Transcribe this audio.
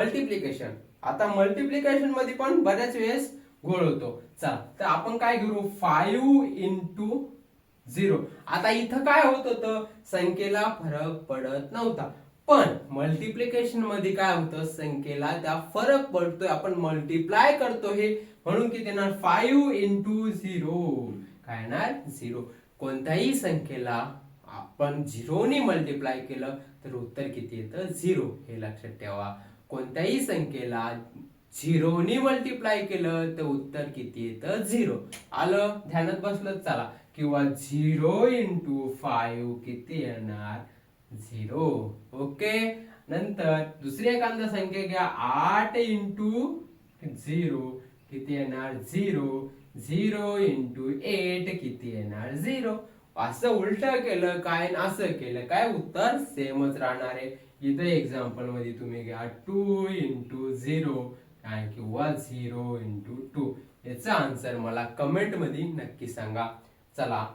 Multiplication. आता multiplication मध्ये पण बऱ्याच वेळेस घोळ होतो. चला तर आपण काय करू, 5 इंटू 0. आता इथं काय होत होतं, संख्येला फरक पडत नव्हता. पण मल्टिप्लिकेशन मध्ये काय होतं, संख्येला त्या फरक पडतोय, आपण मल्टिप्लाय करतो हे, म्हणून किती येणार 5 इंटू 0. काय येणार 0. कोणत्याही संख्येला आपण 0 ने मल्टिप्लाय केलं तर उत्तर किती येतं 0. हे लक्षात ठेवा. कोणत्याही संख्येला 0 ने मल्टिप्लाय केलं तर उत्तर किती येतं 0. आलं ध्यानात बसलं. चला किंवा 0 इंटू 5 किती येणार 0. ओके. नंतर दुसरी एखादा संख्या घ्या, 8 इंटू 0 किती येणार 0. 0 इंटू 8 किती येणार 0. असं उलट केलं काय, असं केलं काय, उत्तर सेमच राहणार आहे. इथं एक्झाम्पल मध्ये तुम्ही घ्या 2 इंटू 0 काय किंवा 0 इंटू 2. याचा आन्सर मला कमेंट मध्ये नक्की सांगा. चला